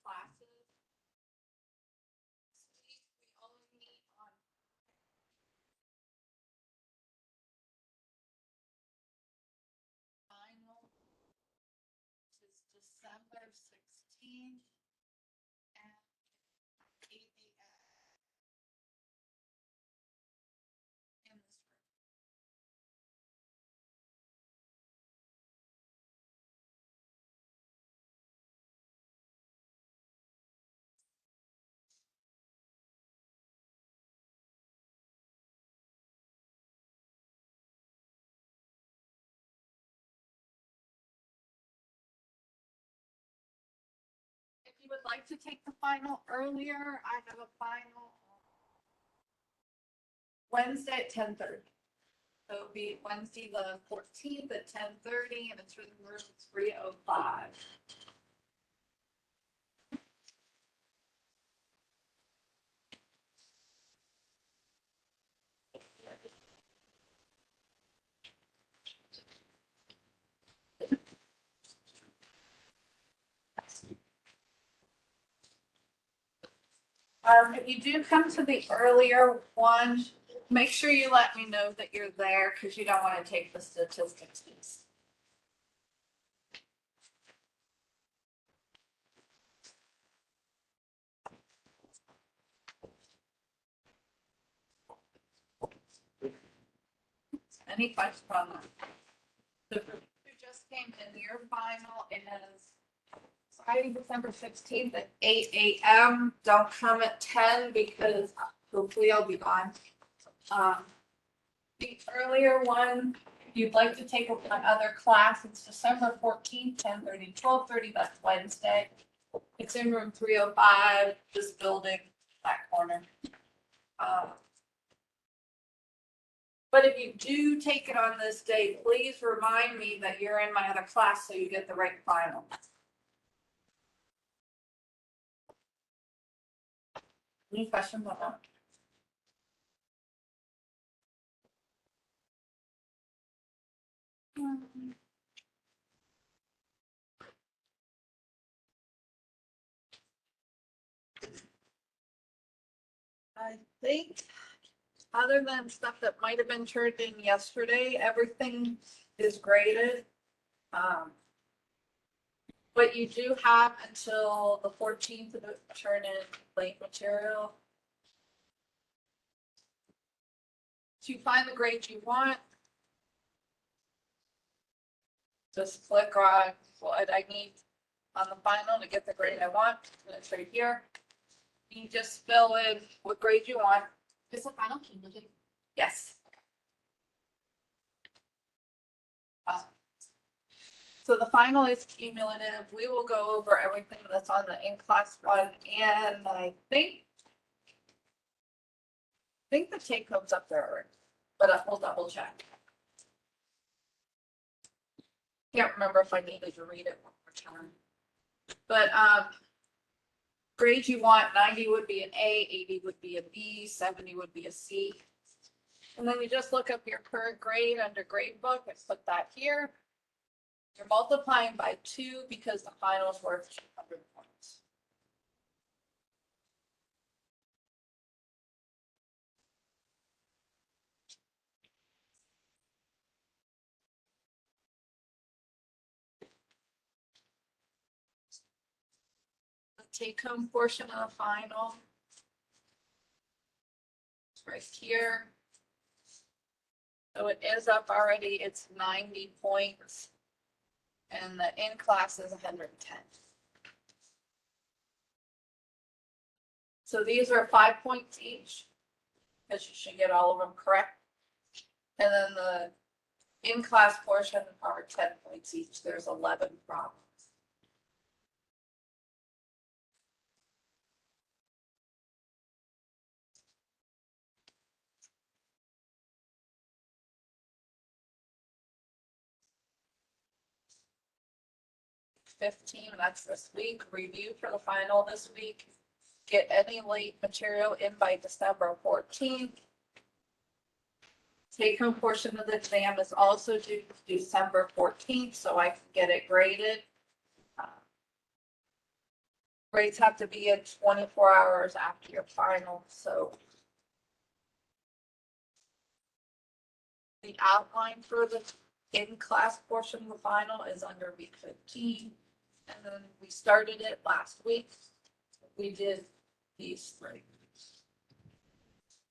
classes. This week we only meet on final, which is December 16th at 8 a.m. in this room. If you would like to take the final earlier, I have a final Wednesday at 10:30. So it'll be Wednesday the 14th at 10:30, and it's room 305. If you do come to the earlier one, make sure you let me know that you're there because you don't want to take the statistics piece. Any questions on that? So who just came in, your final is Friday, December 16th at 8 a.m. Don't come at 10 because hopefully I'll be gone. The earlier one, if you'd like to take another class, it's December 14th, 10:30 to 12:30. That's Wednesday. It's in room 305, this building, that corner. But if you do take it on this day, please remind me that you're in my other class so you get the right final. Any questions on that? I think, other than stuff that might have been turned in yesterday, everything is graded. But you do have until the 14th to turn in late material. To find the grade you want, just click on what I need on the final to get the grade I want, and it's right here. You just fill in what grade you want. Is the final cumulative? Yes. So the final is cumulative. We will go over everything that's on the in-class one, and I think the take home's up there already, but we'll double check. Can't remember if I needed to read it one more time. But grade you want, 90 would be an A, 80 would be a B, 70 would be a C. And then you just look up your current grade under grade book and put that here. You're multiplying by 2 because the final is worth 200 points. The take-home portion of the final is right here. So it is up already. It's 90 points. And the in-class is 110. So these are 5 points each, because you should get all of them correct. And then the in-class portion are 10 points each. There's 11 problems. That's this week. Review for the final this week. Get any late material in by December 14th. Take-home portion of the exam is also due December 14th, so I can get it graded. Grades have to be in 24 hours after your final, so. The outline for the in-class portion of the final is under week 15. And then we started it last week. We did these three.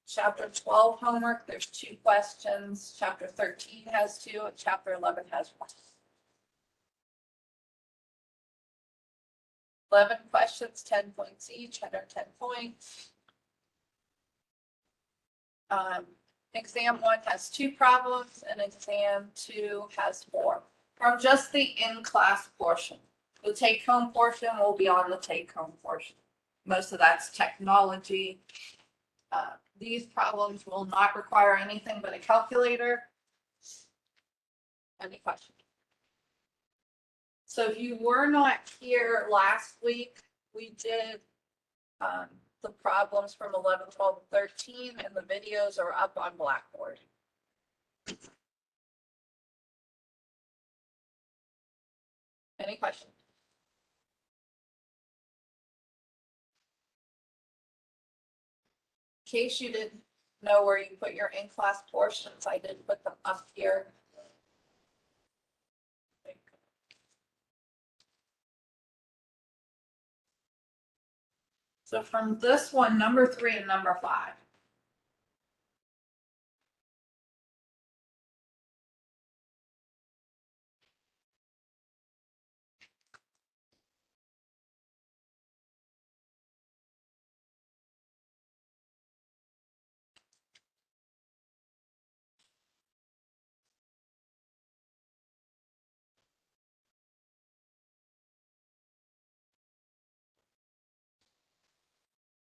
Chapter 12 homework, there's 2 questions. Chapter 13 has 2, and chapter 11 has 1. 11 questions, 10 points each, under 10 points. Exam 1 has 2 problems, and exam 2 has 4. From just the in-class portion. The take-home portion will be on the take-home portion. Most of that's technology. These problems will not require anything but a calculator. Any questions? So if you were not here last week, we did the problems from 11, 12, 13, and the videos are up on Blackboard. Any questions? In case you didn't know where you put your in-class portions, I did put them up here. So from this one, number 3 and number 5.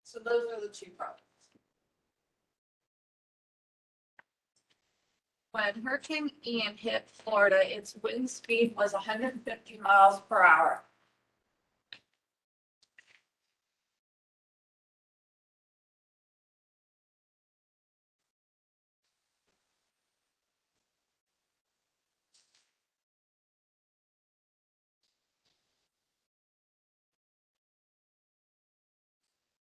So those are the 2 problems. When Hurricane Ian hit Florida, its wind speed was 150 miles per hour.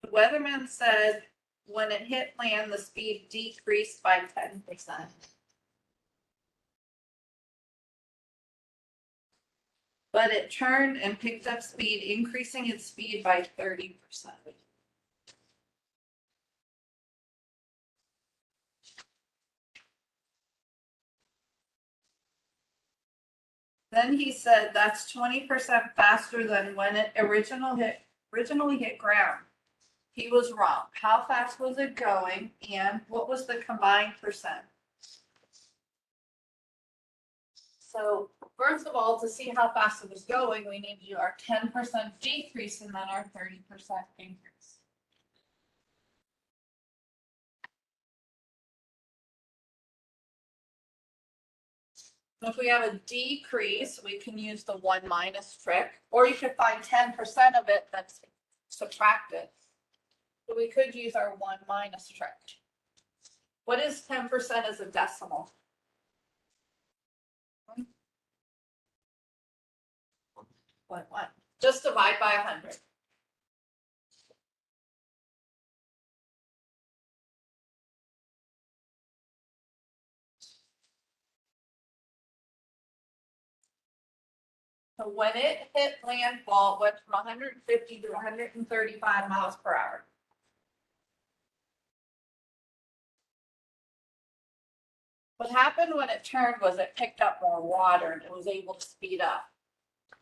The weatherman said when it hit land, the speed decreased by 10%. But it turned and picked up speed, increasing its speed by 30%. Then he said that's 20% faster than when it originally hit ground. He was wrong. How fast was it going, and what was the combined percent? So first of all, to see how fast it was going, we need to do our 10% decrease and then our 30% increase. So if we have a decrease, we can use the 1 minus trick, or you could find 10% of it that's subtracted. So we could use our 1 minus trick. What is 10% as a decimal? 1. Just divide by 100. So when it hit landfall, it went from 150 to 135 miles per hour. What happened when it turned was it picked up more water and it was able to speed up.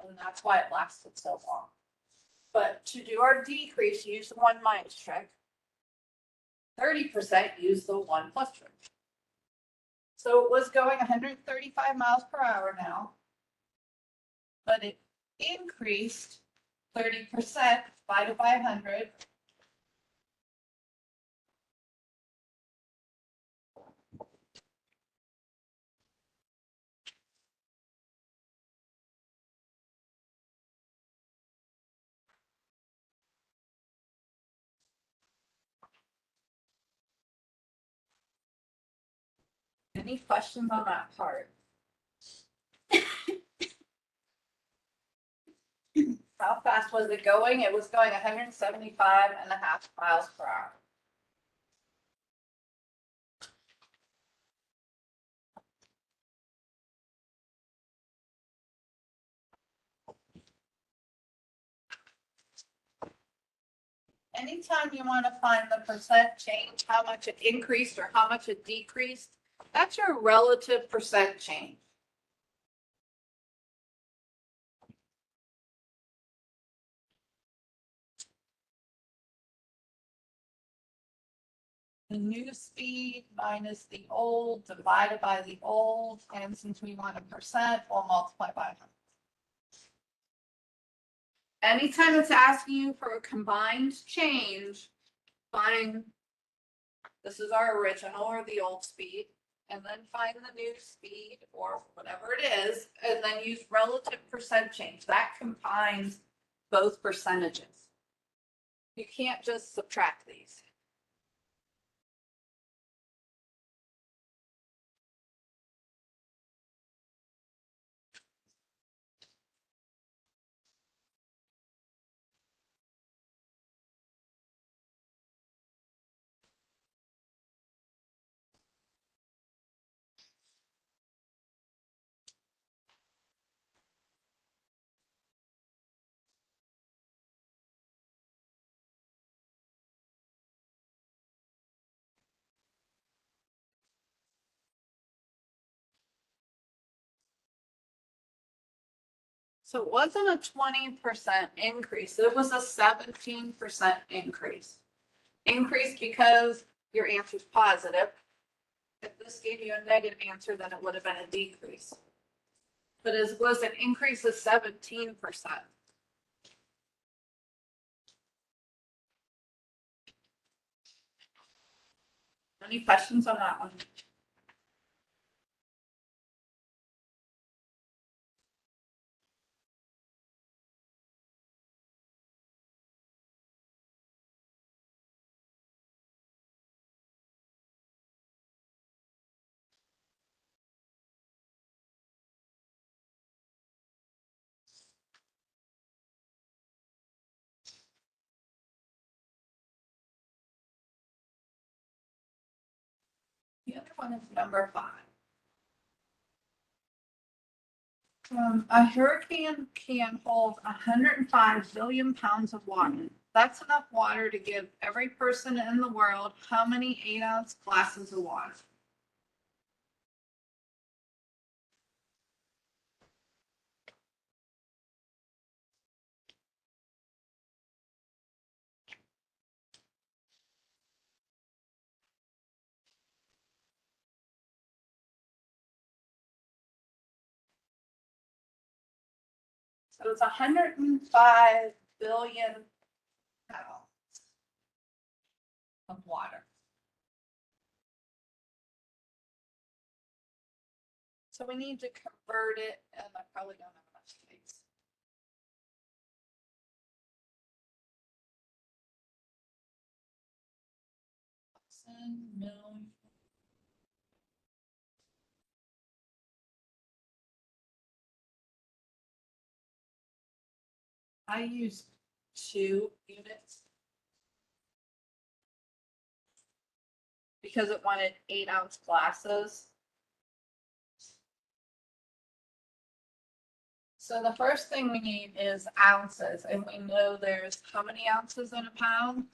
And that's why it lasted so long. But to do our decrease, use the 1 minus trick. 30% use the 1 plus trick. So it was going 135 miles per hour now, but it increased 30% divided by 100. Any questions on that part? How fast was it going? It was going 175.5 miles per hour. Anytime you want to find the percent change, how much it increased or how much it decreased, that's your relative percent change. The new speed minus the old divided by the old, and since we want a percent, we'll multiply by 100. Anytime it's asking you for a combined change, find, this is our original or the old speed, and then find the new speed or whatever it is, and then use relative percent change. That combines both percentages. You can't just subtract these. So it wasn't a 20% increase, it was a 17% increase. Increase because your answer is positive. If this gave you a negative answer, then it would have been a decrease. But it was an increase of 17%. Any questions on that one? The other one is number 5. A hurricane can hold 105 billion pounds of water. That's enough water to give every person in the world how many 8-ounce glasses of water? So it's 105 billion pounds of water. So we need to convert it, and I probably don't have enough space. Million. I use 2 units because it wanted 8-ounce glasses. So the first thing we need is ounces, and we know there's how many ounces in a pound?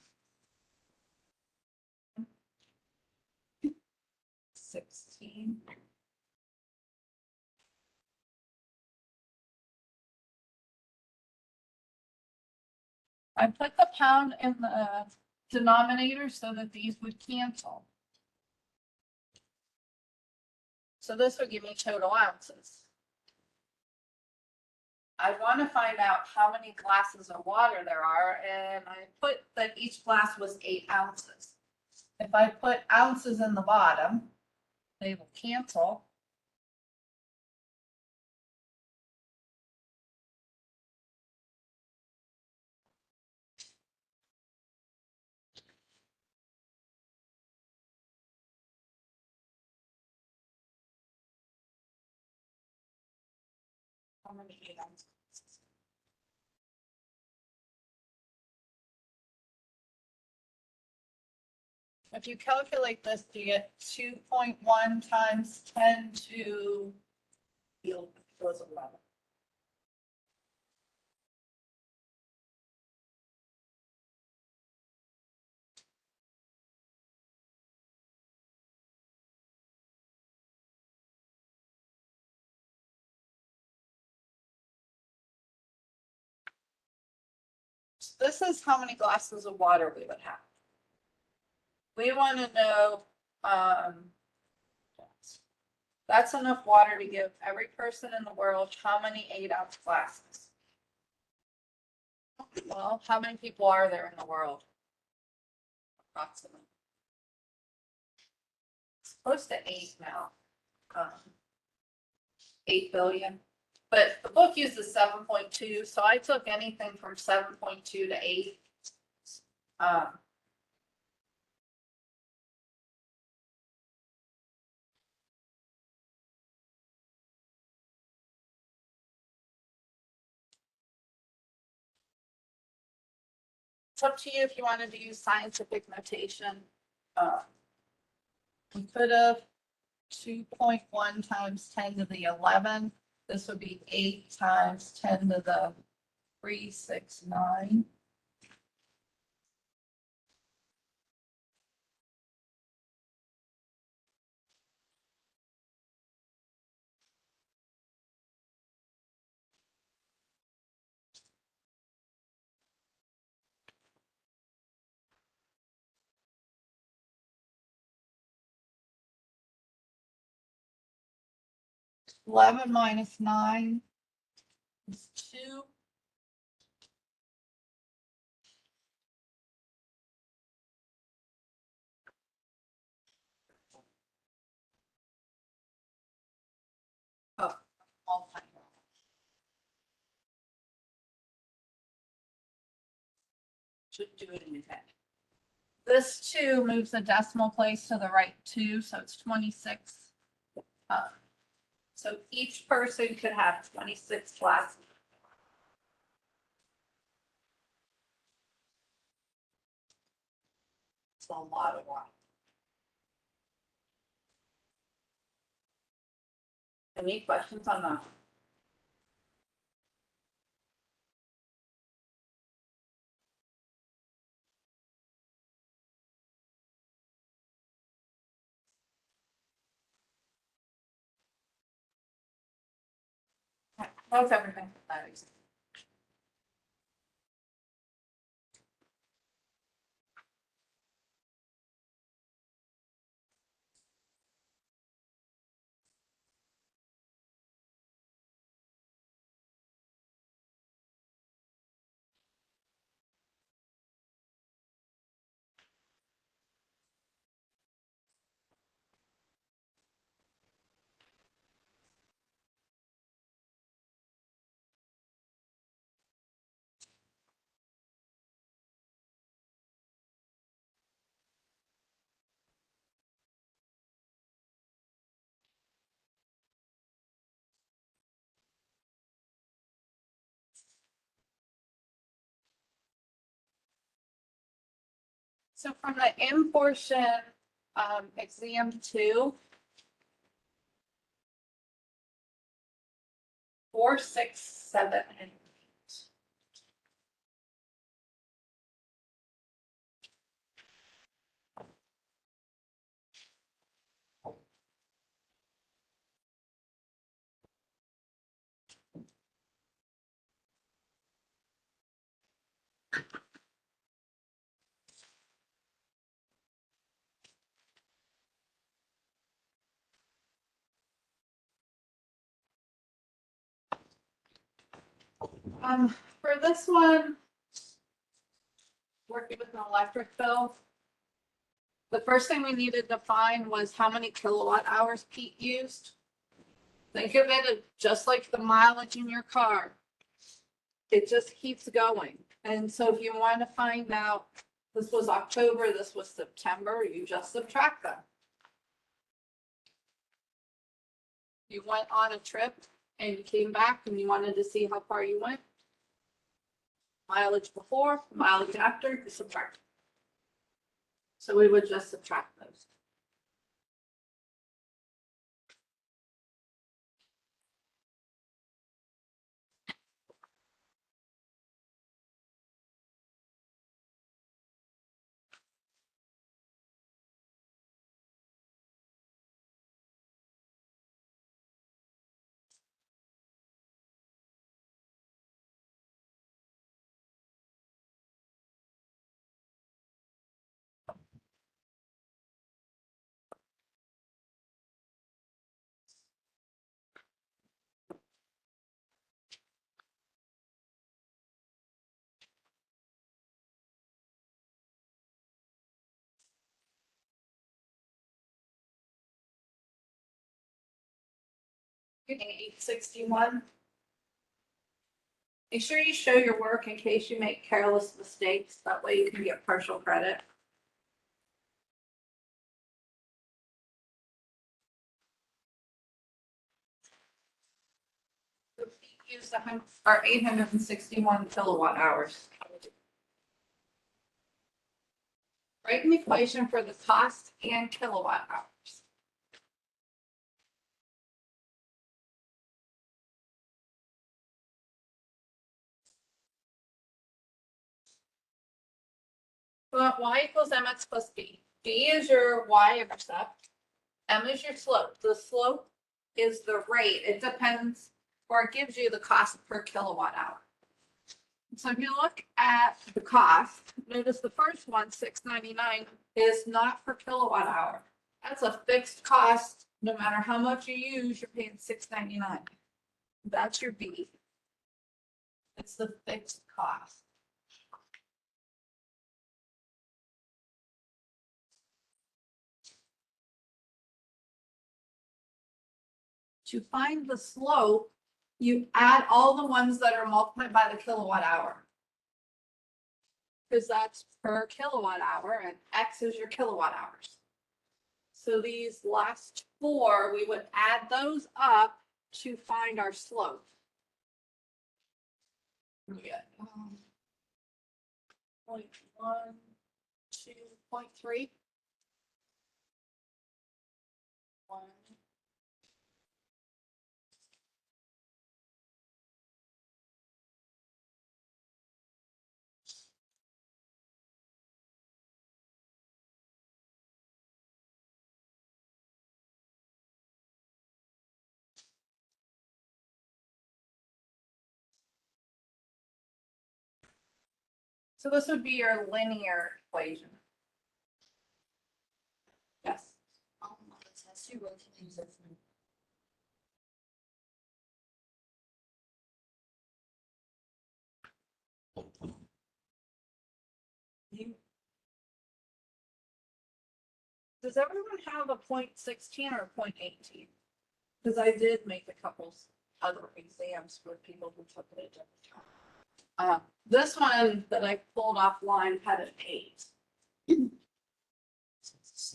16. I put the pound in the denominator so that these would cancel. So this would give me total ounces. I want to find out how many glasses of water there are, and I put that each glass was 8 ounces. If I put ounces in the bottom, they will cancel. How many 8 ounces? If you calculate this, you get 2.1 times 10 to was 11. This is how many glasses of water we would have. We want to know, that's enough water to give every person in the world how many 8-ounce glasses? Well, how many people are there in the world? Approximately. It's close to 8 now. 8 billion. But the book uses 7.2, so I took anything from 7.2 to 8. It's up to you if you wanted to use scientific notation. We could have 2.1 times 10 to the 11. This would be 8 times 10 to the 369. Eleven minus 9 is 2. Oh, all time. Should do it in your head. This 2 moves the decimal place to the right 2, so it's 26. So each person could have 26 glasses. It's a lot of water. Any questions on that? That's everything. That is. So from the M portion, exam 2, 4, 6, 7, and 8. For this one, working with an electric bill, the first thing we needed to find was how many kilowatt hours Pete used. Think of it just like the mileage in your car. It just keeps going. And so if you want to find out, this was October, this was September, you just subtract them. You went on a trip and you came back and you wanted to see how far you went. Mileage before, mileage after, you subtract. So we would just subtract those. Getting 861. Make sure you show your work in case you make careless mistakes. That way you can get partial credit. So we used our 861 kilowatt hours. Write an equation for the cost and kilowatt hours. Well, y equals mx plus b. B is your y-intercept. M is your slope. The slope is the rate. It depends, or it gives you the cost per kilowatt hour. So if you look at the cost, notice the first one, $6.99, is not per kilowatt hour. That's a fixed cost. No matter how much you use, you're paying $6.99. That's your B. It's the fixed cost. To find the slope, you add all the ones that are multiplied by the kilowatt hour. Because that's per kilowatt hour and X is your kilowatt hours. So these last four, we would add those up to find our slope. We get 0.1, 2, 0.3. 1. So this would be your linear equation. Yes. Does everyone have a 0.16 or a 0.18? Because I did make a couple other exams for people who took it at different times. This one that I pulled offline had an 8.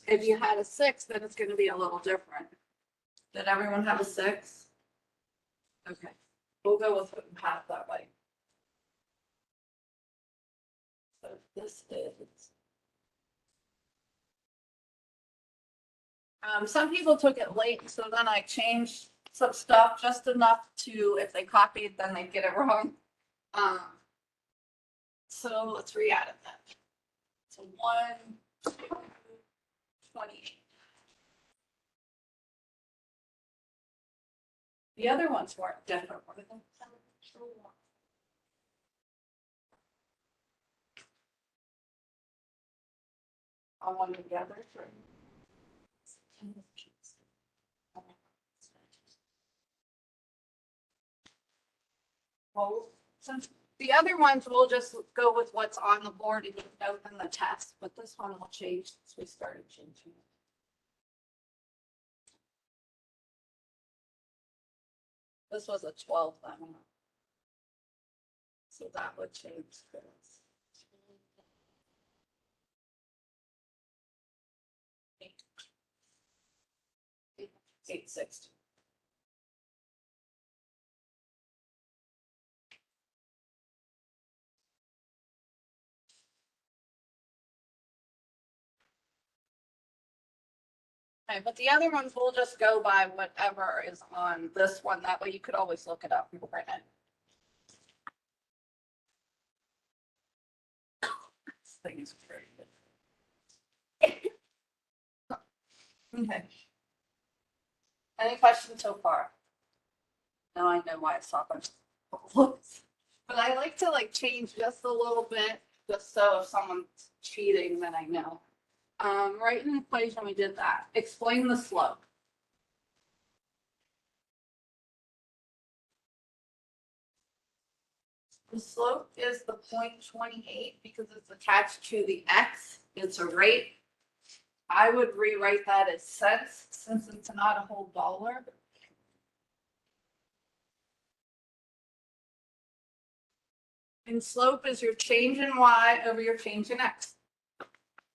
If you had a 6, then it's going to be a little different. Did everyone have a 6? Okay, we'll go with what you have that way. So this is. Some people took it late, so then I changed some stuff just enough to, if they copied, then they'd get it wrong. So let's re-add it then. So 1, 2, 28. The other ones weren't different. Were they? All one together. Well, since the other ones we'll just go with what's on the board and you note in the test, but this one will change since we started changing it. This was a 12 then. So that would change this. 860. Okay, but the other ones will just go by whatever is on this one. That way you could always look it up and print it. This thing is pretty good. Okay. Any questions so far? Now I know why I saw them. But I like to change just a little bit, just so if someone's cheating, then I know. Write an equation, we did that. Explain the slope. The slope is the 0.28 because it's attached to the x. It's a rate. I would rewrite that as cents since it's not a whole dollar. And slope is your change in y over your change in x.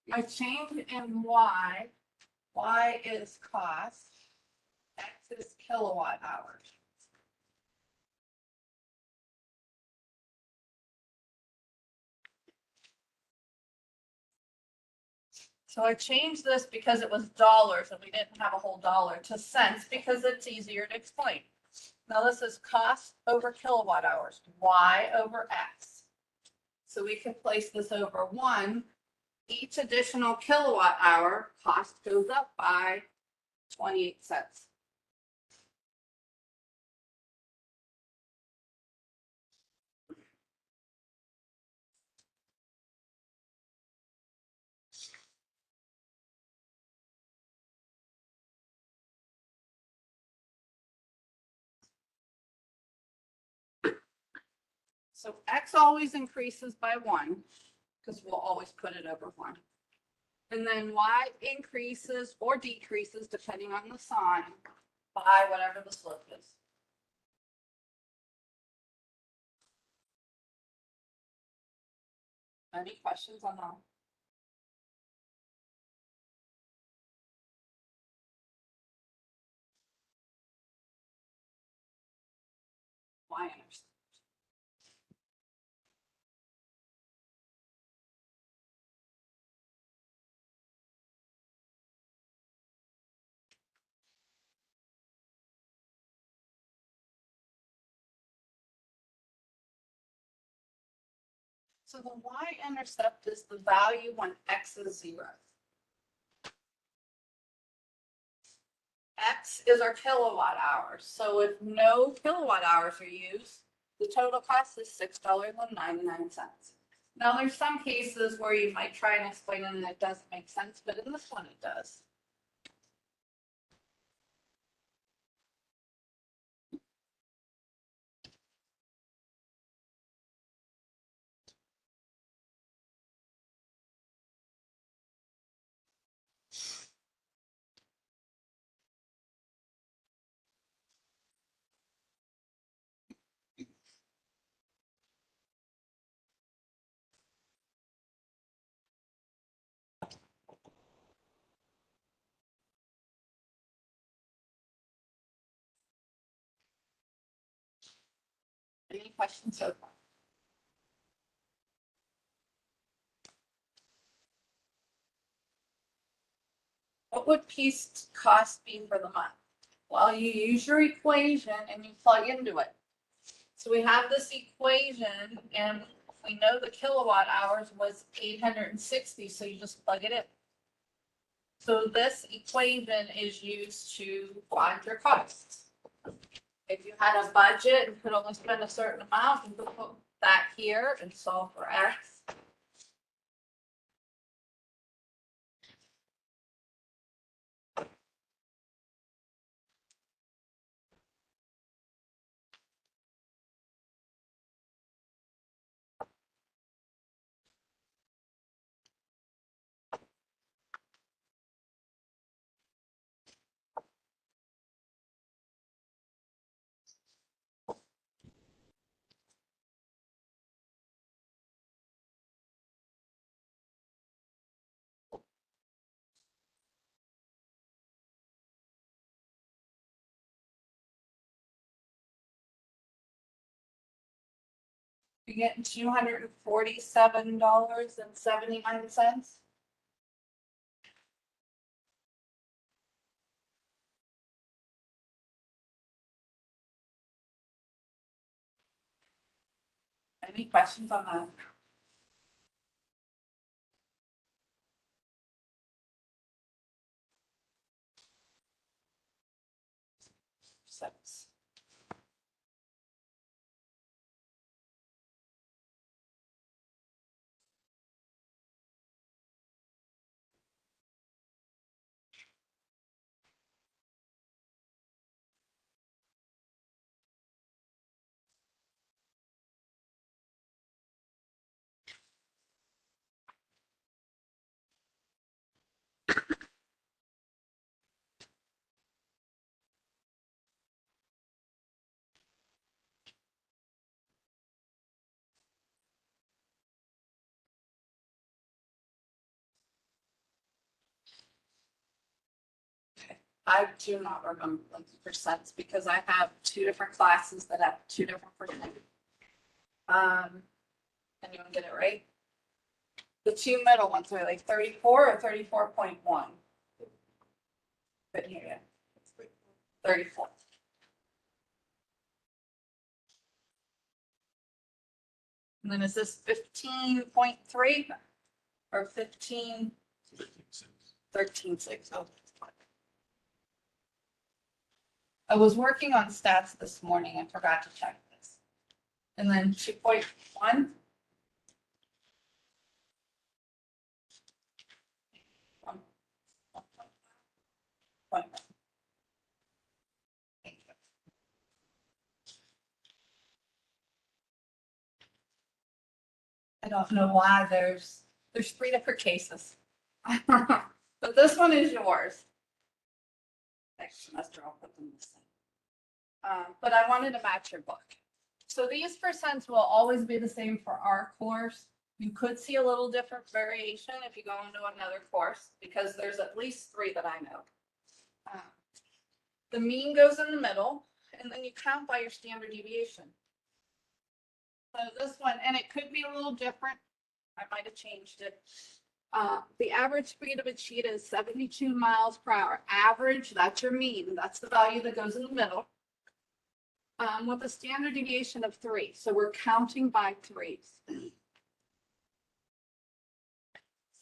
My change in y is cost, x is kilowatt hours. So I changed this because it was dollars and we didn't have a whole dollar to cents because it's easier to explain. Now this is cost over kilowatt hours, y over x. So we can place this over 1. Each additional kilowatt hour cost goes up by 28 cents. So x always increases by 1 because we'll always put it over 1. And then y increases or decreases depending on the sign by whatever the slope is. Any questions on that? Y-intercept. So the y-intercept is the value when x is 0. X is our kilowatt hours. So if no kilowatt hours are used, the total cost is $6.99. Now there's some cases where you might try and explain it and it doesn't make sense, but in this one it does. Any questions so far? What would piece cost be for the month? Well, you use your equation and you plug into it. So we have this equation and we know the kilowatt hours was 860, so you just plug it in. So this equation is used to find your costs. If you had a budget and could only spend a certain amount, you could put that here and solve for X. You're getting $247.79. Any questions on that? Six. I do not remember the percents because I have two different classes that have two different percent. Anyone get it right? The two middle ones are like 34 or 34.1. Couldn't hear you. 34. And then is this 15.3 or 15? 13.6. Oh. I was working on stats this morning and forgot to check this. And then 2.1. I don't know why there's three different cases. But this one is yours. Next semester I'll put them the same. But I wanted to match your book. So these percents will always be the same for our course. You could see a little different variation if you go into another course because there's at least three that I know. The mean goes in the middle and then you count by your standard deviation. So this one, and it could be a little different. I might have changed it. The average speed of a cheetah is 72 miles per hour. Average, that's your mean. That's the value that goes in the middle. With a standard deviation of 3. So we're counting by 3s.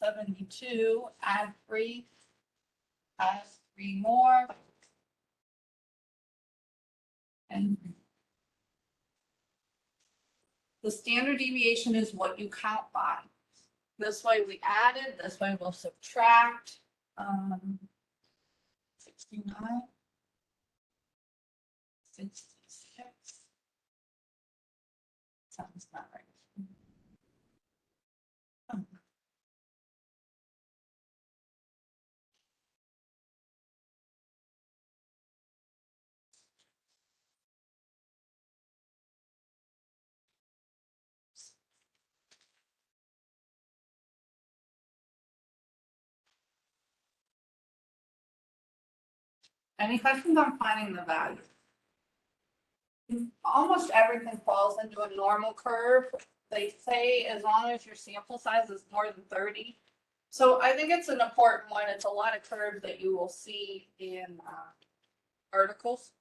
72, add 3, add 3 more. And the standard deviation is what you count by. This way we added, this way we'll subtract. 69, 66. Sounds not right. Any questions on finding the value? Almost everything falls into a normal curve. They say as long as your sample size is more than 30. So I think it's an important one. It's a lot of curves that you will see in articles.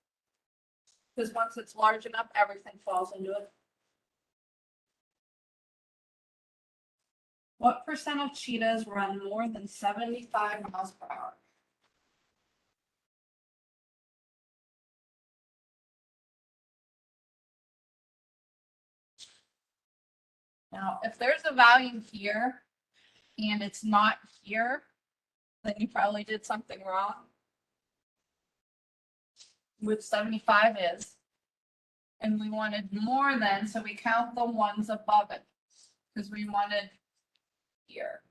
Because once it's large enough, everything falls into it. What percent of cheetahs run more than 75 miles per hour? Now, if there's a value here and it's not here, then you probably did something wrong. Which 75 is. And we wanted more than, so we count the ones above it. Because we wanted here.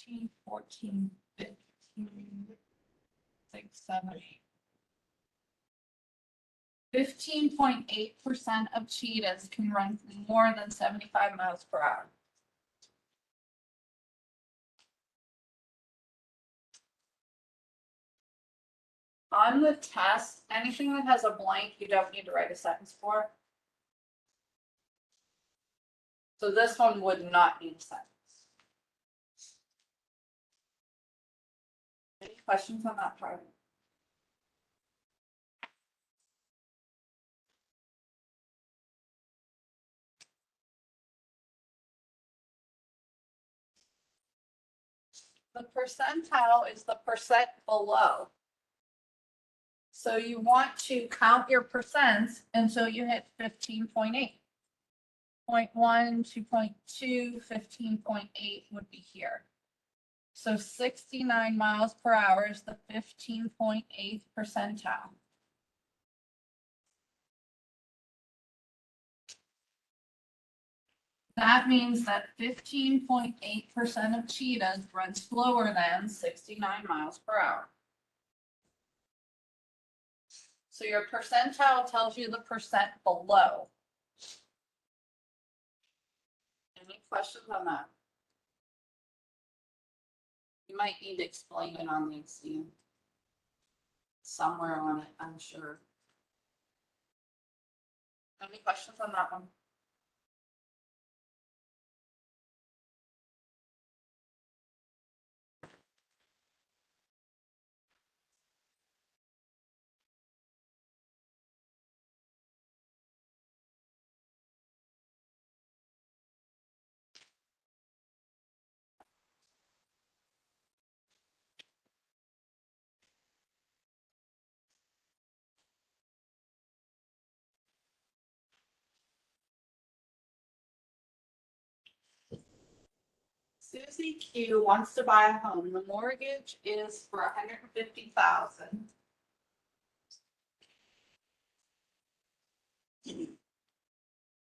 $13, $14, $15, $6, $7, $8. 15.8% of cheetahs can run more than 75 miles per hour. On the test, anything that has a blank, you don't need to write a sentence for. So this one would not need a sentence. questions on that part? The percentile is the percent below. So you want to count your percents until you hit 15.8. 0.1, 2.2, 15.8 would be here. So 69 miles per hour is the 15.8th percentile. That means that 15.8% of cheetahs run slower than 69 miles per hour. So your percentile tells you the percent below. Any questions on that? You might need to explain it on the exam. Somewhere on it, I'm sure. Any questions on that one? Susie Q wants to buy a home. The mortgage is for 150,000.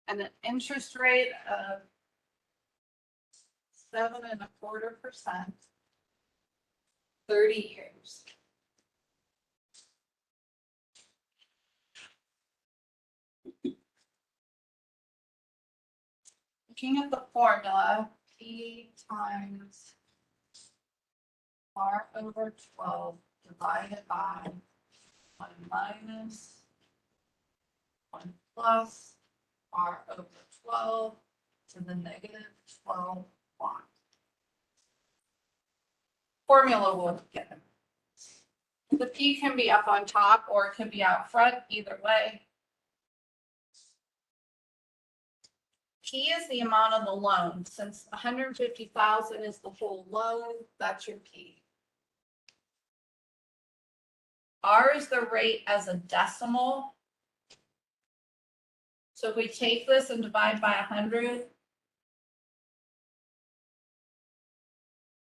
And an interest rate of 7.25%, 30 years. Looking at the formula, P times R over 12 divided by 1 minus 1 plus R over 12 to the negative 12 1. Formula will get them. The P can be up on top or it can be out front, either way. P is the amount of the loan. Since 150,000 is the whole loan, that's your P. R is the rate as a decimal. So if we take this and divide by 100,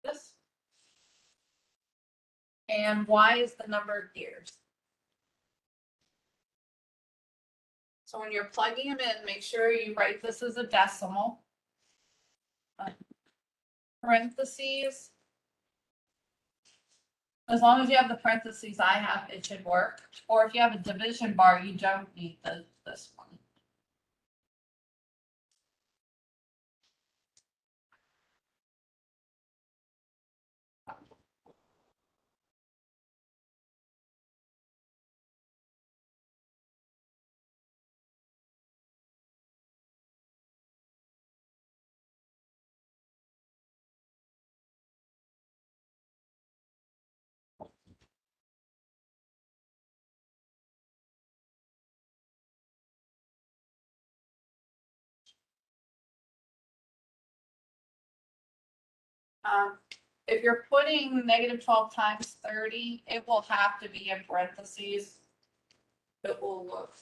this, and Y is the number of years. So when you're plugging them in, make sure you write this as a decimal. Parentheses. As long as you have the parentheses I have, it should work. Or if you have a division bar, you don't need this one. If you're putting negative 12 times 30, it will have to be in parentheses. It will look.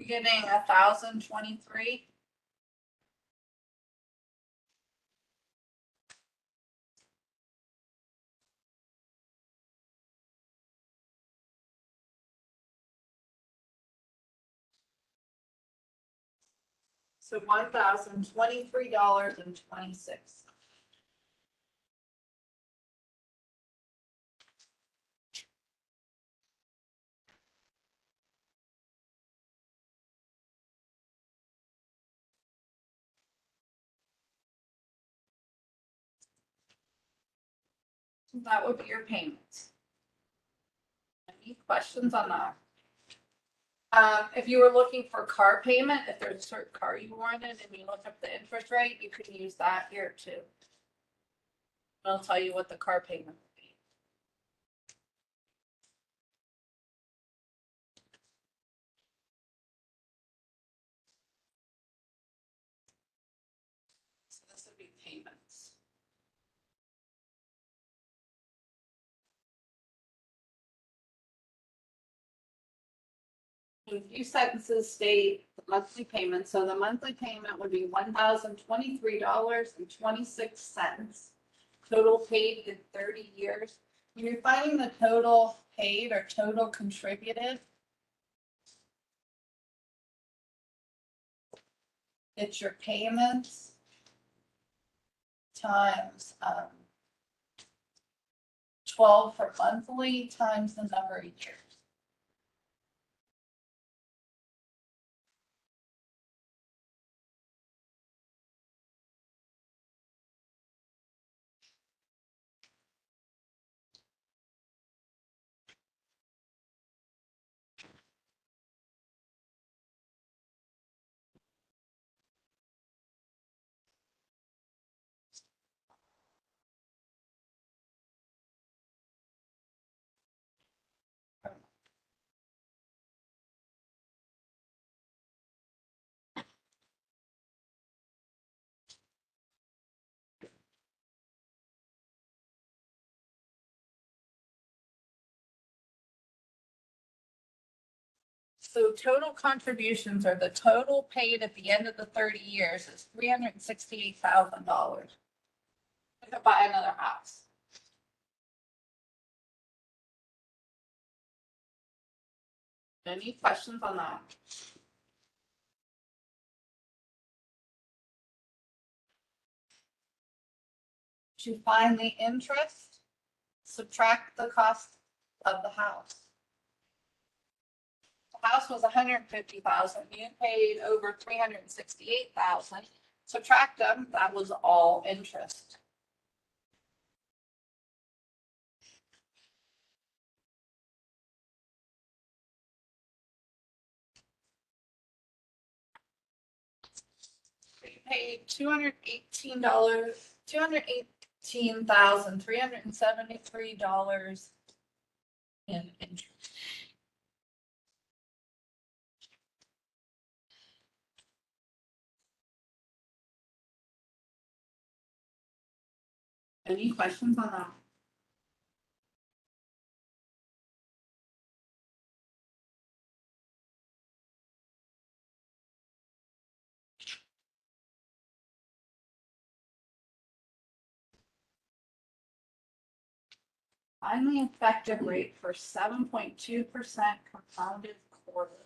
You're getting 1,023. So $1,023.26. That would be your payments. Any questions on that? If you were looking for car payment, if there's a certain car you wanted and you look up the interest rate, you could use that here too. I'll tell you what the car payment would be. So this would be payments. A few sentences state the monthly payment. So the monthly payment would be $1,023.26. Total paid in 30 years. When you're finding the total paid or total contributed, it's your payments times 12 for monthly times the number of years. So total contributions are the total paid at the end of the 30 years is $368,000. I could buy another house. Any questions on that? To find the interest, subtract the cost of the house. The house was 150,000. You paid over 368,000. Subtract them, that was all interest. You paid $218,373 in interest. Any questions on that? Find the effective rate for 7.2% compounded quarterly.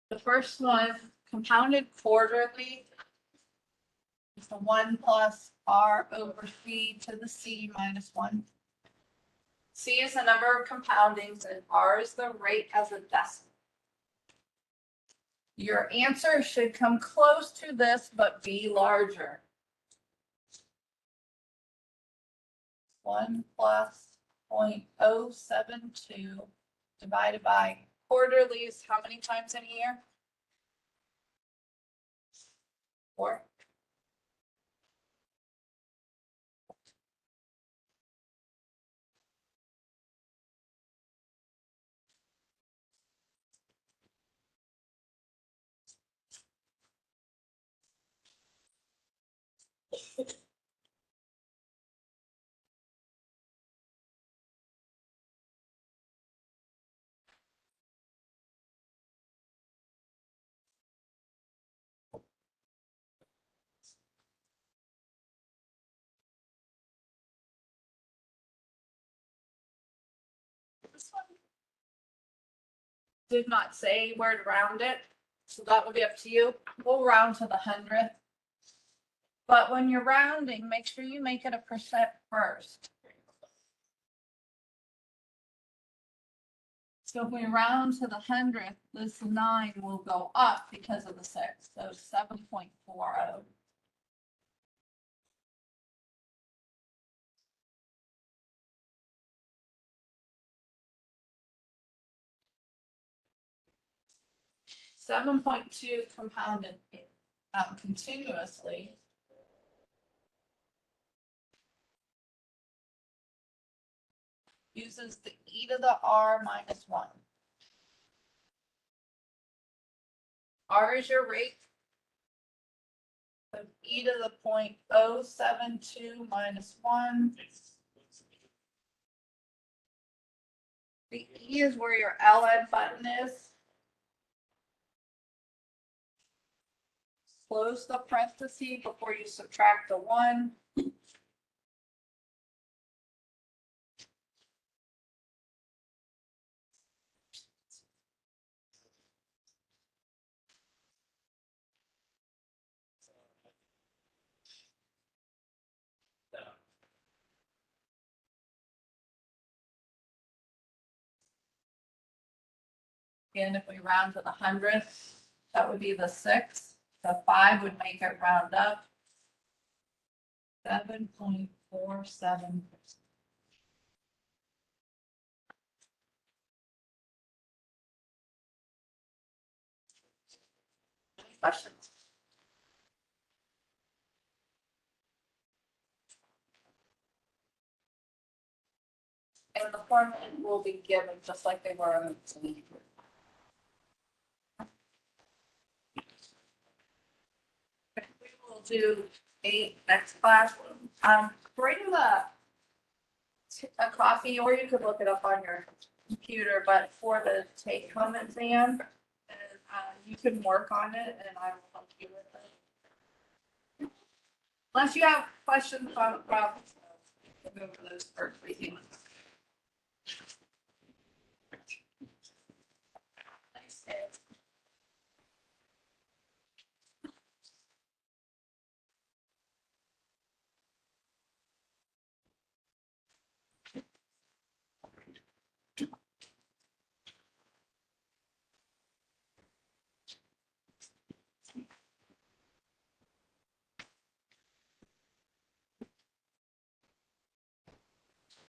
The first one, compounded quarterly, is the 1 plus R over C to the C minus 1. C is the number of compoundings and R is the rate as a decimal. Your answer should come close to this, but be larger. 1 plus 0.072 divided by quarterly is how many times in a year? 4. This one did not say where to round it, so that will be up to you. We'll round to the 100th. But when you're rounding, make sure you make it a percent first. So if we round to the 100th, this 9 will go up because of the 6, so 7.40. $7.2 compounded continuously uses the e to the r minus 1. R is your rate. So e to the 0.072 minus 1. The e is where your LN button is. Close the parenthesis before you subtract the 1. And if we round to the 100th, that would be the 6. The 5 would make it round up. 7.47%. Questions? And the formula will be given just like they were on the week. We will do 8 next class. Bring a copy, or you could look it up on your computer, but for the take-home exam, and you can work on it, and I will help you with it. Unless you have questions on the problems, we'll go over those first reading.